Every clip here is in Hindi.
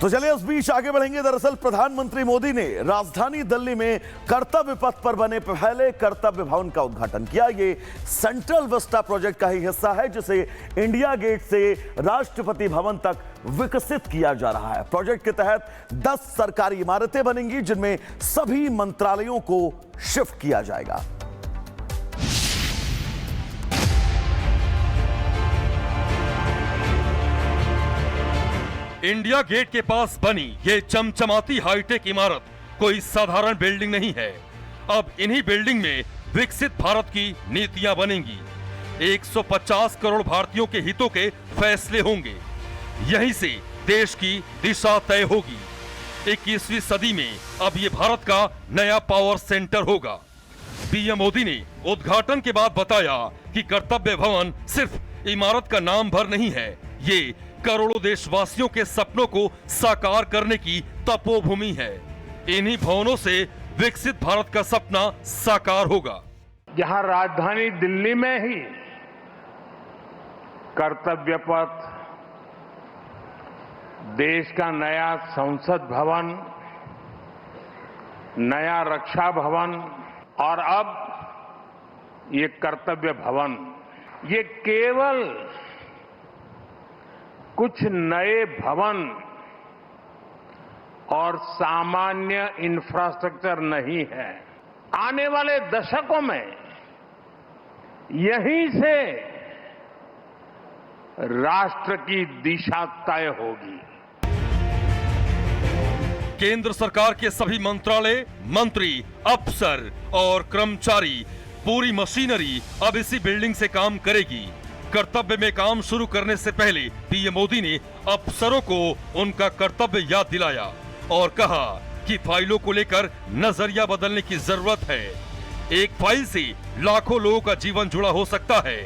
तो चलिए इस बीच आगे बढ़ेंगे। दरअसल प्रधानमंत्री मोदी ने राजधानी दिल्ली में कर्तव्य पथ पर बने पहले कर्तव्य भवन का उद्घाटन किया। ये सेंट्रल विस्टा प्रोजेक्ट का ही हिस्सा है जिसे इंडिया गेट से राष्ट्रपति भवन तक विकसित किया जा रहा है। प्रोजेक्ट के तहत 10 सरकारी इमारतें बनेंगी जिनमें सभी मंत्रालयों को शिफ्ट किया जाएगा। इंडिया गेट के पास बनी ये चमचमाती हाईटेक इमारत कोई साधारण बिल्डिंग नहीं है। अब इन्हीं बिल्डिंग में विकसित भारत की नीतियां बनेंगी। 150 करोड़ भारतीयों के हितों के फैसले होंगे। यहीं से देश की दिशा तय होगी। 21वीं सदी में अब ये भारत का नया पावर सेंटर होगा। पीएम मोदी ने उद्घाटन के बाद बताया कि कर्तव्य भवन सिर्फ इमारत का नाम भर नहीं है, ये करोड़ों देशवासियों के सपनों को साकार करने की तपोभूमि है। इन्हीं भवनों से विकसित भारत का सपना साकार होगा। जहां राजधानी दिल्ली में ही कर्तव्य पथ, देश का नया संसद भवन, नया रक्षा भवन और अब ये कर्तव्य भवन, ये केवल कुछ नए भवन और सामान्य इंफ्रास्ट्रक्चर नहीं है। आने वाले दशकों में यहीं से राष्ट्र की दिशा तय होगी। केंद्र सरकार के सभी मंत्रालय, मंत्री, अफसर और कर्मचारी, पूरी मशीनरी अब इसी बिल्डिंग से काम करेगी। कर्तव्य में काम शुरू करने से पहले पीएम मोदी ने अफसरों को उनका कर्तव्य याद दिलाया और कहा कि फाइलों को लेकर नजरिया बदलने की जरूरत है। एक फाइल से लाखों लोगों का जीवन जुड़ा हो सकता है।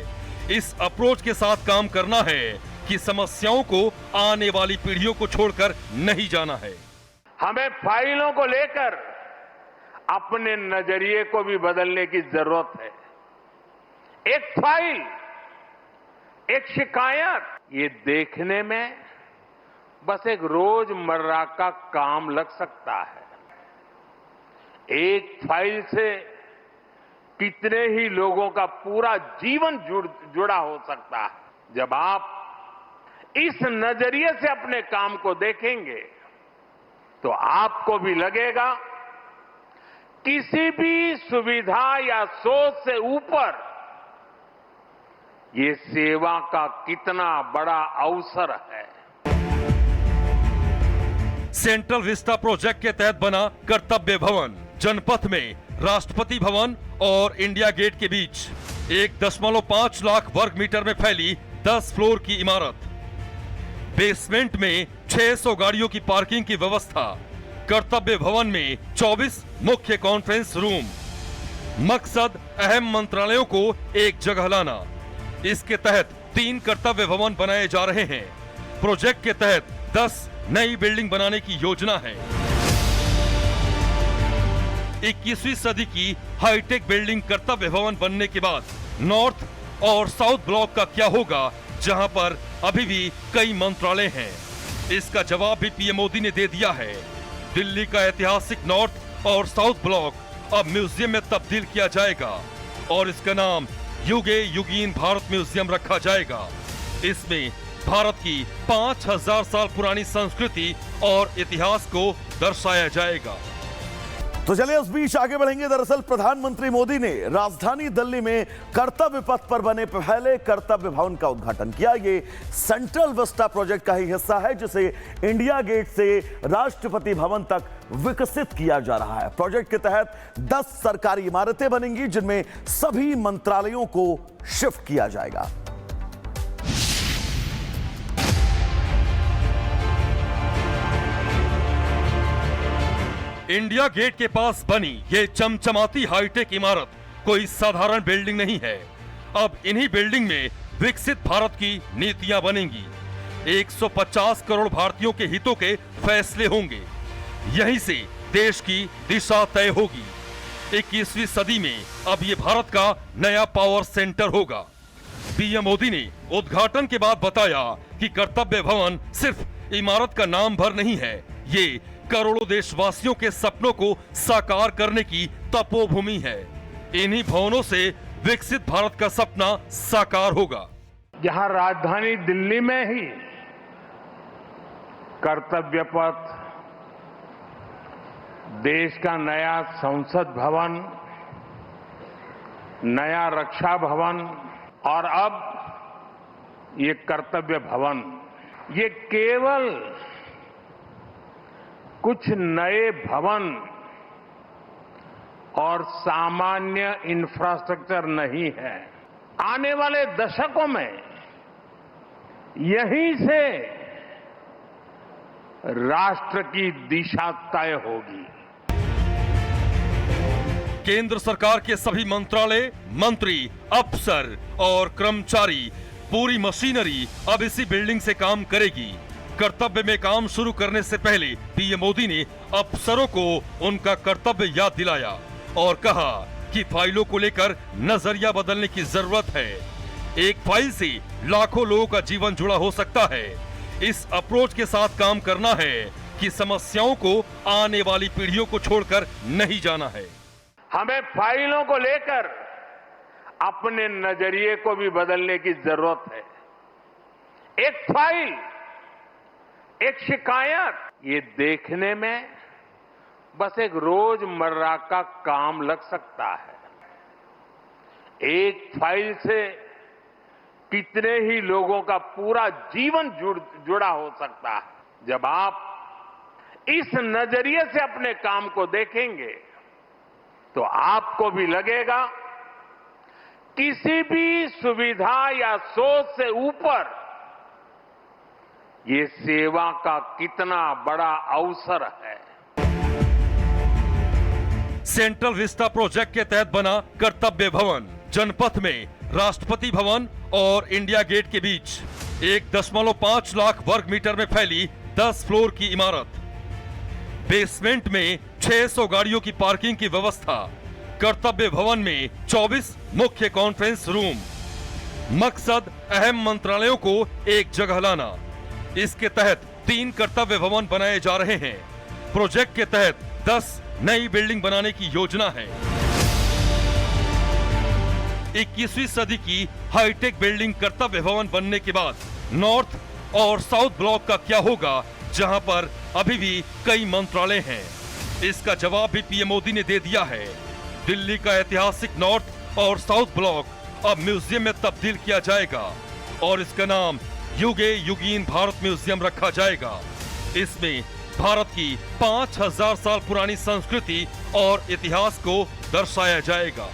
इस अप्रोच के साथ काम करना है कि समस्याओं को आने वाली पीढ़ियों को छोड़कर नहीं जाना है। हमें फाइलों को लेकर अपने नजरिए को भी बदलने की जरूरत है। एक फाइल, एक शिकायत, ये देखने में बस एक रोजमर्रा का काम लग सकता है। एक फाइल से कितने ही लोगों का पूरा जीवन जुड़ा हो सकता है। जब आप इस नजरिए से अपने काम को देखेंगे तो आपको भी लगेगा किसी भी सुविधा या सोच से ऊपर ये सेवा का कितना बड़ा अवसर है। सेंट्रल विस्टा प्रोजेक्ट के तहत बना कर्तव्य भवन जनपथ में राष्ट्रपति भवन और इंडिया गेट के बीच 1.5 लाख वर्ग मीटर में फैली 10 फ्लोर की इमारत। बेसमेंट में 600 गाड़ियों की पार्किंग की व्यवस्था। कर्तव्य भवन में 24 मुख्य कॉन्फ्रेंस रूम। मकसद अहम मंत्रालयों को एक जगह लाना। इसके तहत 3 कर्तव्य भवन बनाए जा रहे हैं। प्रोजेक्ट के तहत 10 नई बिल्डिंग बनाने की योजना है। 21वीं सदी की हाईटेक बिल्डिंग कर्तव्य भवन बनने के बाद नॉर्थ और साउथ ब्लॉक का क्या होगा, जहां पर अभी भी कई मंत्रालय हैं? इसका जवाब भी पीएम मोदी ने दे दिया है। दिल्ली का ऐतिहासिक नॉर्थ और साउथ ब्लॉक अब म्यूजियम में तब्दील किया जाएगा और इसका नाम युगे युगीन भारत म्यूजियम रखा जाएगा। इसमें भारत की 5000 साल पुरानी संस्कृति और इतिहास को दर्शाया जाएगा। तो चलिए इस बीच आगे बढ़ेंगे। दरअसल प्रधानमंत्री मोदी ने राजधानी दिल्ली में कर्तव्य पथ पर बने पहले कर्तव्य भवन का उद्घाटन किया। ये सेंट्रल विस्टा प्रोजेक्ट का ही हिस्सा है जिसे इंडिया गेट से राष्ट्रपति भवन तक विकसित किया जा रहा है। प्रोजेक्ट के तहत 10 सरकारी इमारतें बनेंगी जिनमें सभी मंत्रालयों को शिफ्ट किया जाएगा। इंडिया गेट के पास बनी ये चमचमाती हाईटेक इमारत कोई साधारण बिल्डिंग नहीं है। अब इन्हीं बिल्डिंग में विकसित भारत की नीतियां बनेंगी। 150 करोड़ भारतीयों के हितों के फैसले होंगे। यहीं से देश की दिशा तय होगी। 21वीं सदी में अब ये भारत का नया पावर सेंटर होगा। पीएम मोदी ने उद्घाटन के बाद बताया कि कर्तव्य भवन सिर्फ इमारत का नाम भर नहीं है, ये करोड़ों देशवासियों के सपनों को साकार करने की तपोभूमि है। इन्हीं भवनों से विकसित भारत का सपना साकार होगा। जहां राजधानी दिल्ली में ही कर्तव्य पथ, देश का नया संसद भवन, नया रक्षा भवन और अब ये कर्तव्य भवन, ये केवल कुछ नए भवन और सामान्य इंफ्रास्ट्रक्चर नहीं है। आने वाले दशकों में यहीं से राष्ट्र की दिशा तय होगी। केंद्र सरकार के सभी मंत्रालय, मंत्री, अफसर और कर्मचारी, पूरी मशीनरी अब इसी बिल्डिंग से काम करेगी। कर्तव्य में काम शुरू करने से पहले पीएम मोदी ने अफसरों को उनका कर्तव्य याद दिलाया और कहा कि फाइलों को लेकर नजरिया बदलने की जरूरत है। एक फाइल से लाखों लोगों का जीवन जुड़ा हो सकता है। इस अप्रोच के साथ काम करना है कि समस्याओं को आने वाली पीढ़ियों को छोड़कर नहीं जाना है। हमें फाइलों को लेकर अपने नजरिए को भी बदलने की जरूरत है। एक फाइल, एक शिकायत, ये देखने में बस एक रोजमर्रा का काम लग सकता है। एक फाइल से कितने ही लोगों का पूरा जीवन जुड़ा हो सकता है। जब आप इस नजरिए से अपने काम को देखेंगे तो आपको भी लगेगा किसी भी सुविधा या सोच से ऊपर ये सेवा का कितना बड़ा अवसर है। सेंट्रल विस्टा प्रोजेक्ट के तहत बना कर्तव्य भवन जनपथ में राष्ट्रपति भवन और इंडिया गेट के बीच 1.5 लाख वर्ग मीटर में फैली 10 फ्लोर की इमारत। बेसमेंट में 600 गाड़ियों की पार्किंग की व्यवस्था। कर्तव्य भवन में 24 मुख्य कॉन्फ्रेंस रूम। मकसद अहम मंत्रालयों को एक जगह लाना। इसके तहत 3 कर्तव्य भवन बनाए जा रहे हैं। प्रोजेक्ट के तहत 10 नई बिल्डिंग बनाने की योजना है। 21वीं सदी की हाईटेक बिल्डिंग कर्तव्य भवन बनने के बाद नॉर्थ और साउथ ब्लॉक का क्या होगा, जहां पर अभी भी कई मंत्रालय हैं? इसका जवाब भी पीएम मोदी ने दे दिया है। दिल्ली का ऐतिहासिक नॉर्थ और साउथ ब्लॉक अब म्यूजियम में तब्दील किया जाएगा और इसका नाम युगे युगीन भारत म्यूजियम रखा जाएगा। इसमें भारत की 5000 साल पुरानी संस्कृति और इतिहास को दर्शाया जाएगा।